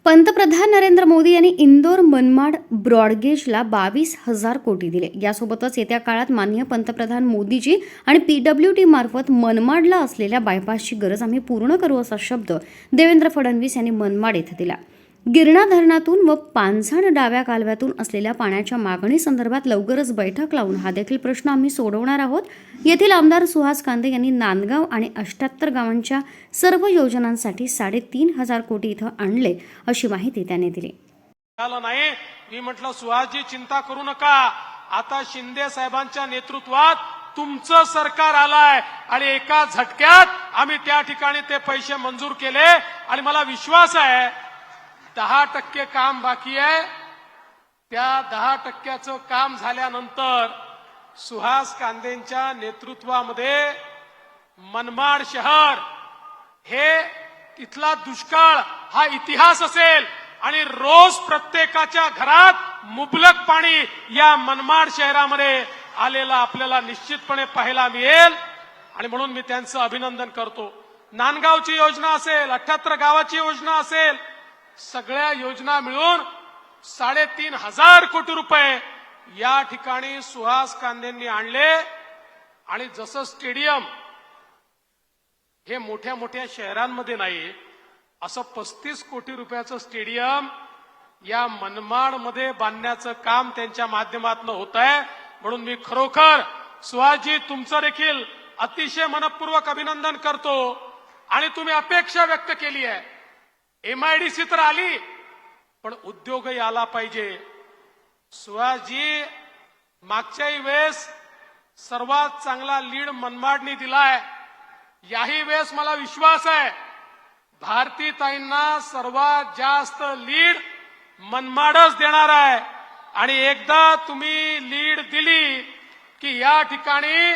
पंतप्रधान नरेंद्र मोदी यांनी इंदोर मनमाड ब्रॉडगेजला 22,000 कोटी दिले। यासोबतच येत्या काळात माननीय पंतप्रधान मोदीजी आणि PWD मार्फत मनमाडला असलेल्या बायपासची गरज आम्ही पूर्ण करू असा शब्द देवेंद्र फडणवीस यांनी मनमाड येथे दिला। गिरणा धरणातून व पांझण डाव्या कालव्यातून असलेल्या पाण्याच्या मागणी संदर्भात लवकरच बैठक लावून हा देखील प्रश्न आम्ही सोडवणार आहोत। येथील आमदार सुहास कांदे यांनी नांदगाव आणि 78 गावांच्या सर्व योजनांसाठी 3,500 कोटी इथं आणले अशी माहिती त्यांनी दिली। नाही मी म्हटलं सुहासजी चिंता करू नका, आता शिंदे साहेबांच्या नेतृत्वात तुमचं सरकार आलाय आणि एका झटक्यात आम्ही त्या ठिकाणी ते पैसे मंजूर केले आणि मला विश्वास आहे 10% काम बाकी आहे। त्या 10%चं काम झाल्यानंतर सुहास कांदेंच्या नेतृत्वामध्ये मनमाड शहर हे इथला दुष्काळ हा इतिहास असेल आणि रोज प्रत्येकाच्या घरात मुबलक पाणी या मनमाड शहरामध्ये आलेला आपल्याला निश्चितपणे पाहायला मिळेल आणि म्हणून मी त्यांचं अभिनंदन करतो। नांदगावची योजना असेल, 78 गावाची योजना असेल, सगळ्या योजना मिळून 3,500 कोटी रुपये या ठिकाणी सुहास कांदेंनी आणले। आणि जसं स्टेडियम हे मोठ्या मोठ्या शहरांमध्ये नाही, असं 35 कोटी रुपयाचं स्टेडियम या मनमाडमध्ये बांधण्याचं काम त्यांच्या माध्यमातून होत आहे। म्हणून मी खरोखर सुहासजी तुमचं देखील अतिशय मनपूर्वक अभिनंदन करतो। आणि तुम्ही अपेक्षा व्यक्त केली आहे, MIDC तर आली पण उद्योगही आला पाहिजे। सुहासजी मागच्याही वेळेस सर्वात चांगला लीड मनमाडनी दिलाय, याही वेळेस मला विश्वास आहे भारतीताईंना सर्वात जास्त लीड मनमाडच देणार आहे। आणि एकदा तुम्ही लीड दिली की या ठिकाणी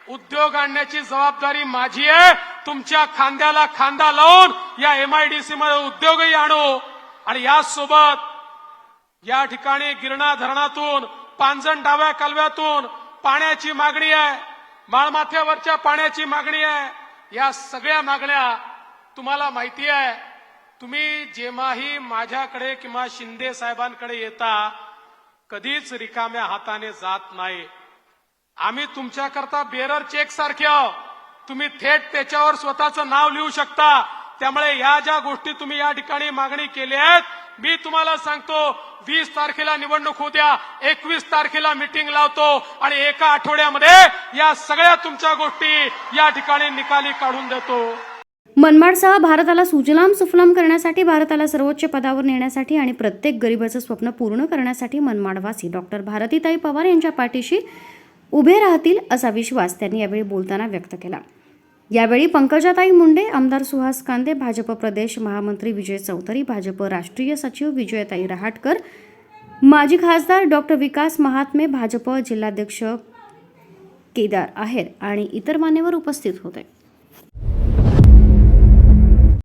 उद्योग आणण्याची जबाबदारी माझी आहे। तुमच्या खांद्याला खांदा लावून या MIDC मध्ये उद्योगही आणू आणि यासोबत या ठिकाणी गिरणा धरणातून पांझण डाव्या कालव्यातून पाण्याची मागणी आहे, माळमाथ्यावरच्या पाण्याची मागणी आहे। या सगळ्या मागण्या तुम्हाला माहिती आहे, तुम्ही जेव्हाही माझ्याकडे किंवा शिंदे साहेबांकडे येता कधीच रिकाम्या हाताने जात नाही। आम्ही तुमच्याकरता बेरर चेक सारखे आहोत, तुम्ही थेट त्याच्यावर स्वतःचं नाव लिहू शकता। त्यामुळे या ज्या गोष्टी तुम्ही या ठिकाणी मागणी केल्या आहेत, मी तुम्हाला सांगतो 20 तारखेला निवडणूक होऊ द्या, 21 तारखेला मीटिंग लावतो आणि एका आठवड्यामध्ये या सगळ्या तुमच्या गोष्टी या ठिकाणी निकाली काढून देतो। मनमाडसह भारताला सुजलाम सुफलाम करण्यासाठी, भारताला सर्वोच्च पदावर नेण्यासाठी आणि प्रत्येक गरिबाचं स्वप्न पूर्ण करण्यासाठी मनमाडवासी डॉक्टर भारतीताई पवार यांच्या पाठीशी उभे राहतील असा विश्वास त्यांनी यावेळी बोलताना व्यक्त केला। यावेळी पंकजाताई मुंडे, आमदार सुहास कांदे, भाजप प्रदेश महामंत्री विजय चौधरी, भाजप राष्ट्रीय सचिव विजयताई रहाटकर, माजी खासदार डॉक्टर विकास महात्मे, भाजप जिल्हाध्यक्ष केदार आहेर आणि इतर मान्यवर उपस्थित होते।